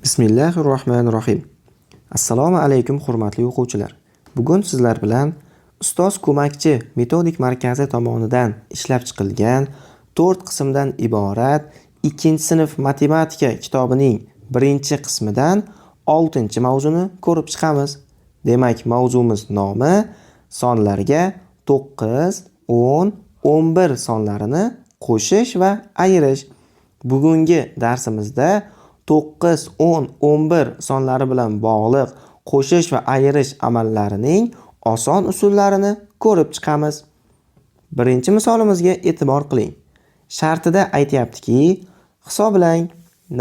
Bismillahirrohmanirrohim. Assalomu alaykum hurmatli o'quvchilar. Bugun sizlar bilan Ustoz ko'makchi metodik markazi tomonidan ishlab chiqilgan 4 qismdan iborat 2-sinf matematika kitobining 1-qismidan 6-mavzuni ko'rib chiqamiz. Demak, mavzumiz nomi sonlarga 9, 10, 11 sonlarini qo'shish va ayirish. Bugungi darsimizda 9, 10, 11 sonlari bilan bog'liq qo'shish va ayirish amallarining oson usullarini ko'rib chiqamiz. Birinchi misolimizga e'tibor qiling. Shartida aytayaptiki, hisoblang.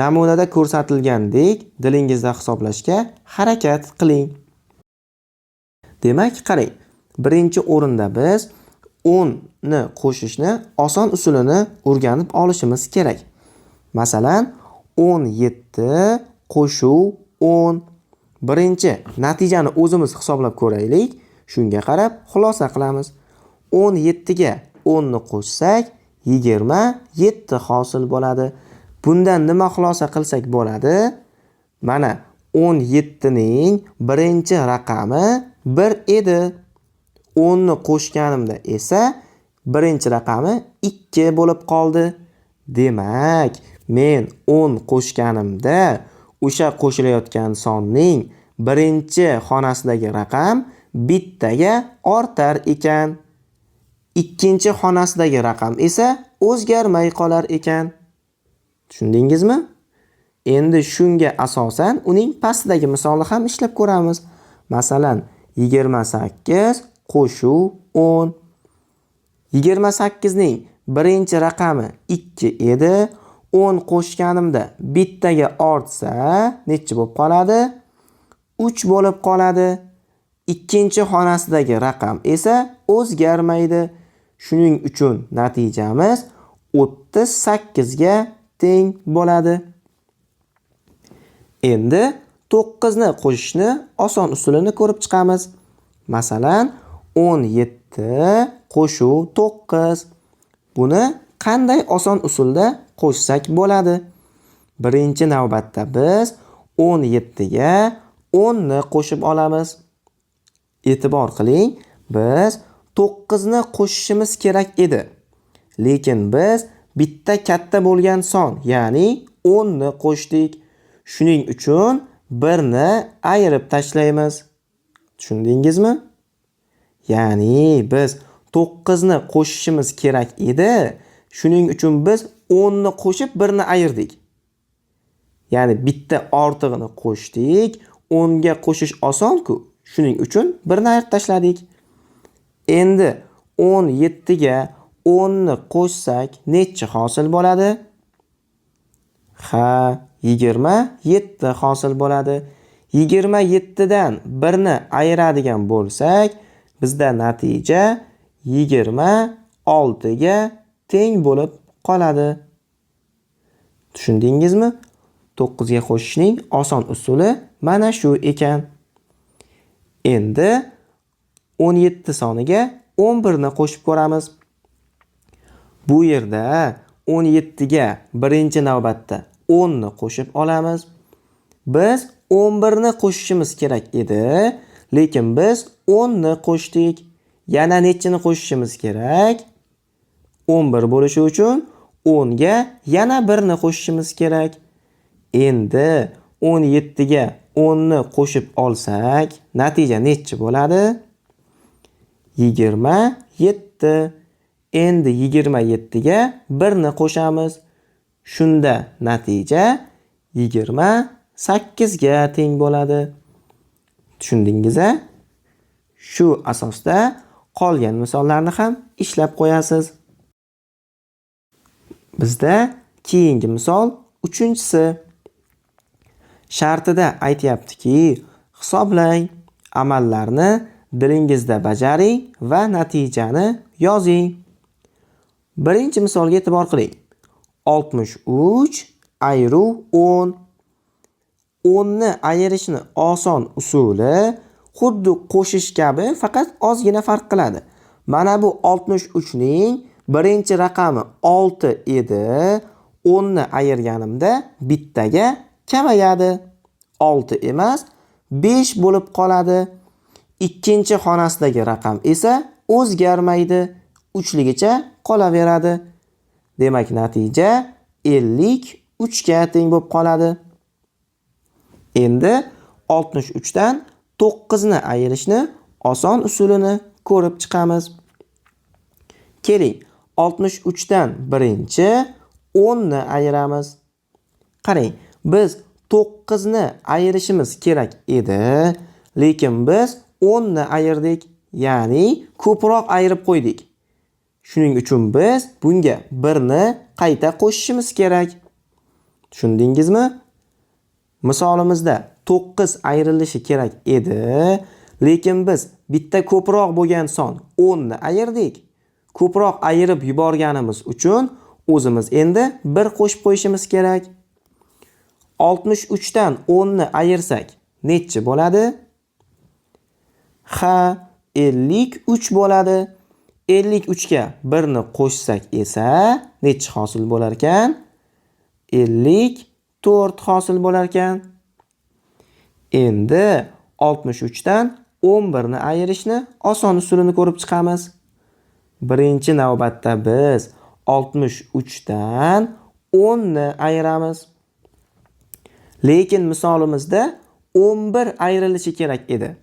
Namunada ko'rsatilgandek dilingizda hisoblashga harakat qiling. Demak, qarang. Birinchi o'rinda biz 10 ni qo'shishni oson usulini o'rganib olishimiz kerak. Masalan, 17 qo'shuv 10. Birinchi natijani o'zimiz hisoblab ko'raylik. Shunga qarab xulosa qilamiz. 17 ga 10 ni qo'shsak 27 hosil bo'ladi. Bundan nima xulosa qilsak bo'ladi? Mana 17 ning birinchi raqami 1 edi. 10 ni qo'shganimda esa birinchi raqami 2 bo'lib qoldi. Demak, men 10 qo'shganimda o'sha qo'shilayotgan sonning birinchi xonasidagi raqam bittaga ortar ekan. Ikkinchi xonasidagi raqam esa o'zgarmay qolar ekan. Tushundingizmi? Endi shunga asosan uning pastidagi misolni ham ishlab ko'ramiz. Masalan, 28 qo'shuv 10. 28 ning birinchi raqami 2 edi. 10 qo'shganimda bittaga ortsa necha bo'lib qoladi? 3 bo'lib qoladi. Ikkinchi xonasidagi raqam esa o'zgarmaydi. Shuning uchun natijamiz 38 ga teng bo'ladi. Endi 9 ni qo'shishni oson usulini ko'rib chiqamiz. Masalan, 17 qo'shuv 9. Buni qanday oson usulda qo'shsak bo'ladi? Birinchi navbatda biz 17 ga 10 ni qo'shib olamiz. E'tibor qiling, biz 9 ni qo'shishimiz kerak edi. Lekin biz bitta katta bo'lgan son, ya'ni 10 ni qo'shdik. Shuning uchun 1 ni ayirib tashlaymiz. Tushundingizmi? Ya'ni biz 9 ni qo'shishimiz kerak edi. Shuning uchun biz 10 ni qo'shib 1 ni ayirdik. Ya'ni bitta ortig'ini qo'shdik. 10 ga qo'shish oson-ku. Shuning uchun 1 ni ayirib tashladik. Endi 17 ga 10 ni qo'shsak necha hosil bo'ladi? Ha, 27 hosil bo'ladi. 27 dan 1 ni ayiradigan bo'lsak, bizda natija 26 ga teng bo'lib qoladi. Tushundingizmi? 9 ga qo'shishning oson usuli mana shu ekan. Endi 17 soniga 11 ni qo'shib ko'ramiz. Bu yerda 17 ga birinchi navbatda 10 ni qo'shib olamiz. Biz 11 ni qo'shishimiz kerak edi, lekin biz 10 ni qo'shdik. Yana nechini qo'shishimiz kerak? 11 bo'lishi uchun 10 ga yana 1 ni qo'shishimiz kerak. Endi 17 ga 10 ni qo'shib olsak, natija necha bo'ladi? 27. Endi 27 ga 1 ni qo'shamiz. Shunda natija 28 ga teng bo'ladi. Tushundingiz-a? Shu asosda qolgan misollarni ham ishlab qo'yasiz. Bizda keyingi misol 3-si. Shartida aytayaptiki, hisoblang, amallarni dilingizda bajaring va natijani yozing. Birinchi misolga e'tibor qiling. 63 ayiruv 10. 10 ni ayirishni oson usuli xuddi qo'shish kabi, faqat ozgina farq qiladi. Mana bu 63 ning birinchi raqami 6 edi. 10 ni ayirganimda bittaga kamayadi. 6 emas, 5 bo'lib qoladi. Ikkinchi xonasidagi raqam esa o'zgarmaydi, 3ligicha qolaveradi. Demak, natija 53 ga teng bo'lib qoladi. Endi 63 dan 9 ni ayirishni oson usulini ko'rib chiqamiz. Keling, 63 dan birinchi 10 ni ayiramiz. Qarang, biz 9 ni ayirishimiz kerak edi, lekin biz 10 ni ayirdik, ya'ni ko'proq ayirib qo'ydik. Shuning uchun biz bunga 1 ni qayta qo'shishimiz kerak. Tushundingizmi? Misolimizda 9 ayrilishi kerak edi, lekin biz bitta ko'proq bo'lgan son 10 ni ayirdik. Ko'proq ayirib yuborganimiz uchun o'zimiz endi 1 qo'shib qo'yishimiz kerak. 63 dan 10 ni ayirsak nechi bo'ladi? Ha, 53 bo'ladi. 53 ga 1 ni qo'shsak esa nechi hosil bo'lar ekan? 54 hosil bo'lar ekan. Endi 63 dan 11 ni ayirishni oson usulini ko'rib chiqamiz. Birinchi navbatda biz 63 dan 10 ni ayiramiz. Lekin misolimizda 11 ayrilishi kerak edi.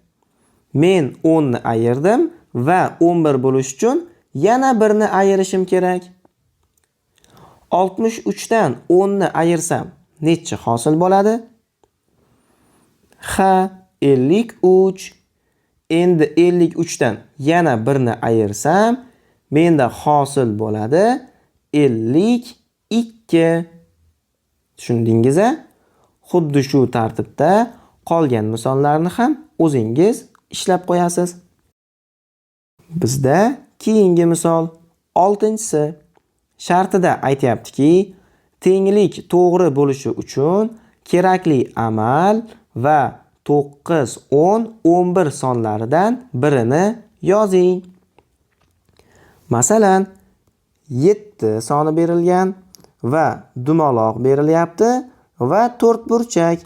Men 10 ni ayirdim va 11 bo'lish uchun yana 1 ni ayirishim kerak. 63 dan 10 ni ayirsam nechi hosil bo'ladi? Ha, 53. Endi 53 dan yana 1 ni ayirsam menda hosil bo'ladi 52. Tushundingiz-a? Xuddi shu tartibda qolgan misollarni ham o'zingiz ishlab qo'yasiz. Bizda keyingi misol 6-si shartida aytayaptiki, tenglik to'g'ri bo'lishi uchun kerakli amal va 9, 10, 11 sonlaridan birini yozing. Masalan, 7 soni berilgan va dumaloq berilyapti va 4 burchak.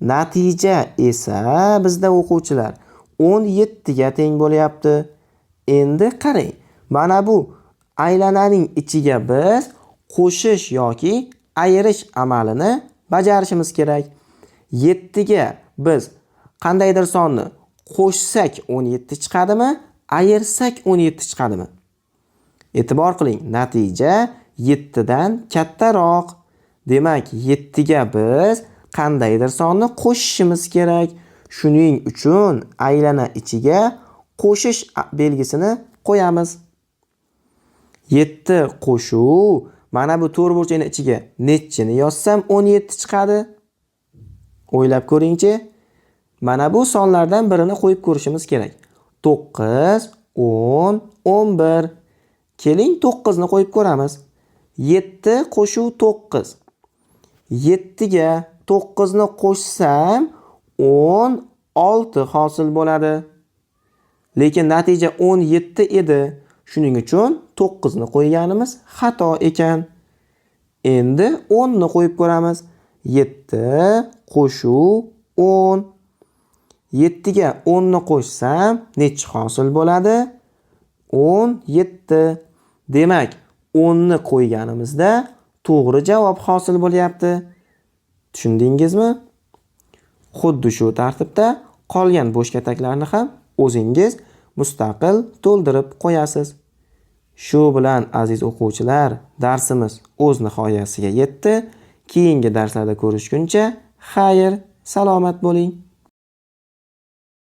Natija esa bizda o'quvchilar 17 ga teng bo'lyapti. Endi qarang, mana bu aylananing ichiga biz qo'shish yoki ayirish amalini bajarishimiz kerak. 7 ga biz qandaydir sonni qo'shsak 17 chiqadimi, ayirsak 17 chiqadimi? E'tibor qiling, natija 7 dan kattaroq. Demak, 7 ga biz qandaydir sonni qo'shishimiz kerak. Shuning uchun aylana ichiga qo'shish belgisini qo'yamiz. 7 qo'shuv, mana bu to'rtburchakning ichiga nechini yozsam 17 chiqadi? O'ylab ko'ringchi. Mana bu sonlardan birini qo'yib ko'rishimiz kerak. 9, 10, 11. Keling 9 ni qo'yib ko'ramiz. 7 qo'shuv 9. 7 ga 9 ni qo'shsam 16 hosil bo'ladi. Lekin natija 17 edi. Shuning uchun 9 ni qo'yganimiz xato ekan. Endi 10 ni qo'yib ko'ramiz. 7 qo'shuv 10. 7 ga 10 ni qo'shsam nechi hosil bo'ladi? 17. Demak, 10 ni qo'yganimizda to'g'ri javob hosil bo'lyapti. Tushundingizmi? Xuddi shu tartibda qolgan bo'sh kataklarni ham o'zingiz mustaqil to'ldirib qo'yasiz. Shu bilan aziz o'quvchilar, darsimiz o'z nihoyasiga yetdi. Keyingi darslarda ko'rishguncha, xayr, salomat bo'ling.